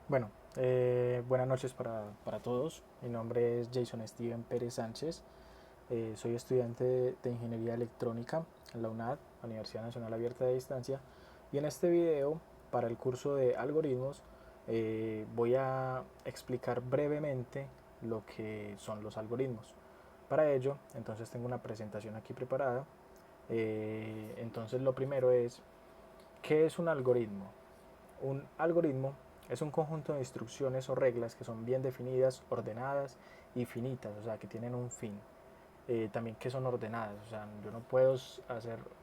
Bueno, buenas noches para todos. Mi nombre es Jason Steven Pérez Sánchez. Soy estudiante de Ingeniería Electrónica en la UNAD, la Universidad Nacional Abierta de Distancia. Y en este video, para el curso de algoritmos, voy a explicar brevemente lo que son los algoritmos. Para ello, entonces tengo una presentación aquí preparada. Entonces lo primero es, ¿qué es un algoritmo? Un algoritmo es un conjunto de instrucciones o reglas que son bien definidas, ordenadas y finitas, o sea, que tienen un fin. También que son ordenadas, o sea, yo no puedo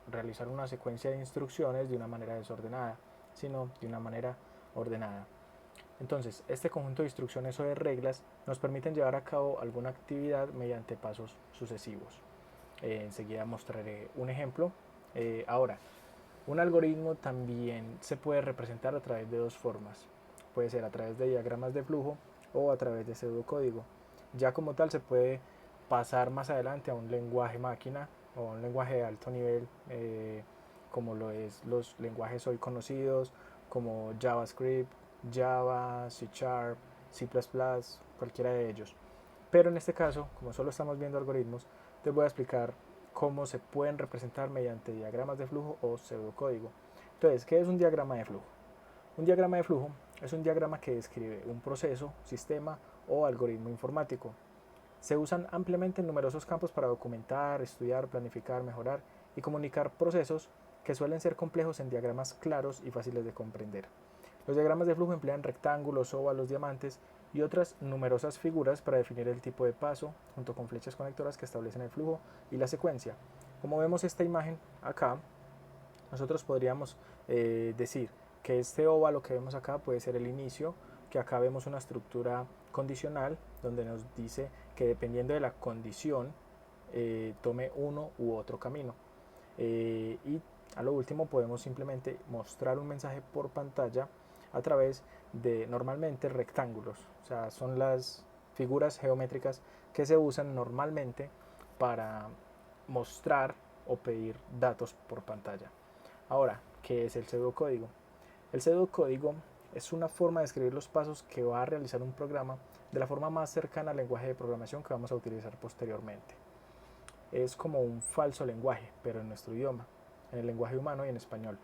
realizar una secuencia de instrucciones de una manera desordenada, sino de una manera ordenada. Entonces, este conjunto de instrucciones o de reglas nos permiten llevar a cabo alguna actividad mediante pasos sucesivos. Enseguida mostraré un ejemplo. Ahora, un algoritmo también se puede representar a través de dos formas. Puede ser a través de diagramas de flujo o a través de pseudocódigo. Ya como tal se puede pasar más adelante a un lenguaje máquina o a un lenguaje de alto nivel, como lo es los lenguajes hoy conocidos como JavaScript, Java, C Sharp, C++, cualquiera de ellos. Pero en este caso, como solo estamos viendo algoritmos, te voy a explicar cómo se pueden representar mediante diagramas de flujo o pseudocódigo. Entonces, ¿qué es un diagrama de flujo? Un diagrama de flujo es un diagrama que describe un proceso, sistema o algoritmo informático. Se usan ampliamente en numerosos campos para documentar, estudiar, planificar, mejorar y comunicar procesos que suelen ser complejos en diagramas claros y fáciles de comprender. Los diagramas de flujo emplean rectángulos, óvalos, diamantes y otras numerosas figuras para definir el tipo de paso, junto con flechas conectoras que establecen el flujo y la secuencia. Como vemos esta imagen acá, nosotros podríamos decir que este óvalo que vemos acá puede ser el inicio, que acá vemos una estructura condicional donde nos dice que dependiendo de la condición tome uno u otro camino. Y a lo último podemos simplemente mostrar un mensaje por pantalla a través de normalmente rectángulos, o sea, son las figuras geométricas que se usan normalmente para mostrar o pedir datos por pantalla. Ahora, ¿qué es el pseudocódigo? El pseudocódigo es una forma de escribir los pasos que va a realizar un programa de la forma más cercana al lenguaje de programación que vamos a utilizar posteriormente. Es como un falso lenguaje, pero en nuestro idioma, en el lenguaje humano y en español.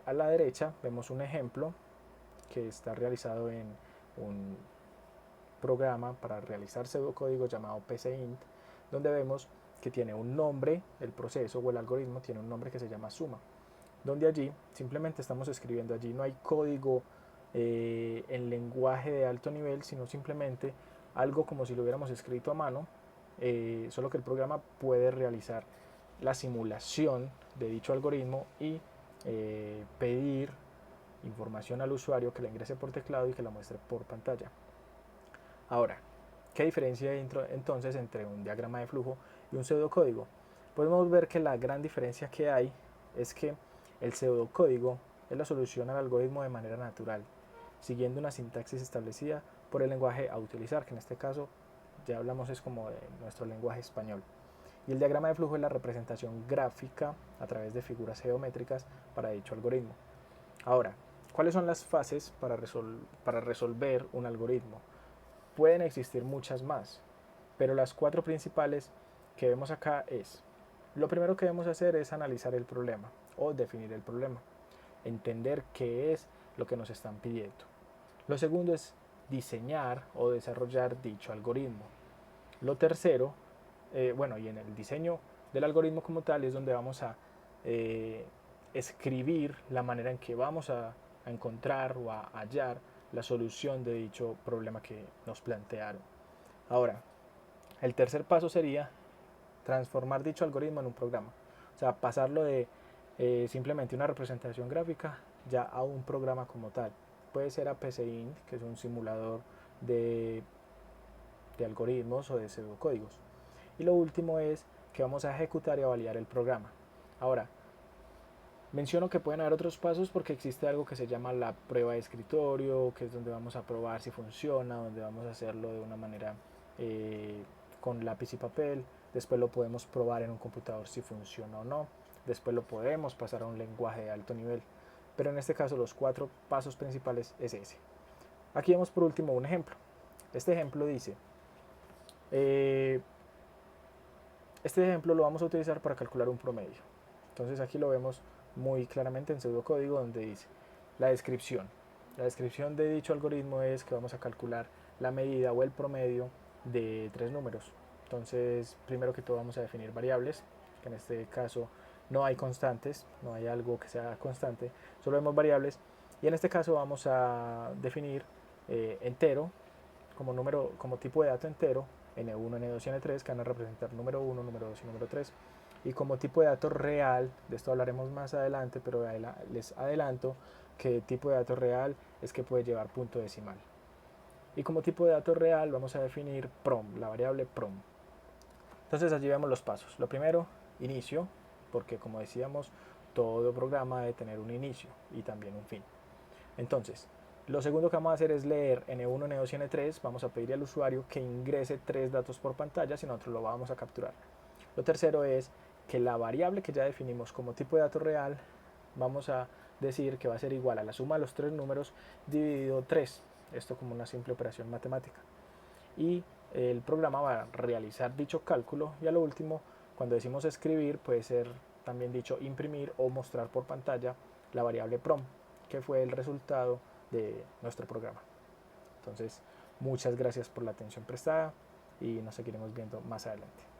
A la derecha vemos un ejemplo que está realizado en un programa para realizar pseudocódigo llamado PCInt, donde vemos que tiene un nombre, el proceso o el algoritmo tiene un nombre que se llama suma, donde allí simplemente estamos escribiendo, allí no hay código en lenguaje de alto nivel, sino simplemente algo como si lo hubiéramos escrito a mano, solo que el programa puede realizar la simulación de dicho algoritmo y pedir información al usuario que la ingrese por teclado y que la muestre por pantalla. Ahora, ¿qué diferencia hay entonces entre un diagrama de flujo y un pseudocódigo? Podemos ver que la gran diferencia que hay es que el pseudocódigo es la solución al algoritmo de manera natural, siguiendo una sintaxis establecida por el lenguaje a utilizar, que en este caso ya hablamos es como de nuestro lenguaje español. Y el diagrama de flujo es la representación gráfica a través de figuras geométricas para dicho algoritmo. Ahora, ¿cuáles son las fases para resolver un algoritmo? Pueden existir muchas más, pero las cuatro principales que vemos acá es, lo primero que debemos hacer es analizar el problema o definir el problema, entender qué es lo que nos están pidiendo. Lo segundo es diseñar o desarrollar dicho algoritmo. Lo tercero, bueno, y en el diseño del algoritmo como tal es donde vamos a eh, escribir la manera en que vamos a encontrar o a hallar la solución de dicho problema que nos plantearon. Ahora, el tercer paso sería transformar dicho algoritmo en un programa. O sea, pasarlo de simplemente una representación gráfica ya a un programa como tal. Puede ser a PCInt, que es un simulador de, de algoritmos o de pseudocódigos. Y lo último es que vamos a ejecutar y a validar el programa. Ahora, menciono que pueden haber otros pasos porque existe algo que se llama la prueba de escritorio, que es donde vamos a probar si funciona, donde vamos a hacerlo de una manera eh, con lápiz y papel. Después lo podemos probar en un computador si funciona o no. Después lo podemos pasar a un lenguaje de alto nivel. Pero en este caso los cuatro pasos principales es ese. Aquí vemos por último un ejemplo. Este ejemplo dice, este ejemplo lo vamos a utilizar para calcular un promedio. Entonces aquí lo vemos muy claramente en pseudocódigo donde dice la descripción. La descripción de dicho algoritmo es que vamos a calcular la medida o el promedio de tres números. Entonces, primero que todo vamos a definir variables, que en este caso no hay constantes, no hay algo que sea constante, solo vemos variables. Y en este caso vamos a definir entero como tipo de dato entero, n1, n2 y n3, que van a representar número 1, número 2 y número 3. Y como tipo de dato real, de esto hablaremos más adelante, pero les adelanto que tipo de dato real es que puede llevar punto decimal. Y como tipo de dato real vamos a definir prom, la variable prom. Entonces allí vemos los pasos. Lo primero, inicio, porque como decíamos, todo programa debe tener un inicio y también un fin. Entonces, lo segundo que vamos a hacer es leer N1, N2 y N3. Vamos a pedir al usuario que ingrese 3 datos por pantalla, si nosotros lo vamos a capturar. Lo tercero es que la variable que ya definimos como tipo de dato real, vamos a decir que va a ser igual a la suma de los tres números dividido 3. Esto como una simple operación matemática. Y el programa va a realizar dicho cálculo y a lo último, cuando decimos escribir, puede ser también dicho imprimir o mostrar por pantalla la variable prom, que fue el resultado de nuestro programa. Entonces, muchas gracias por la atención prestada y nos seguiremos viendo más adelante.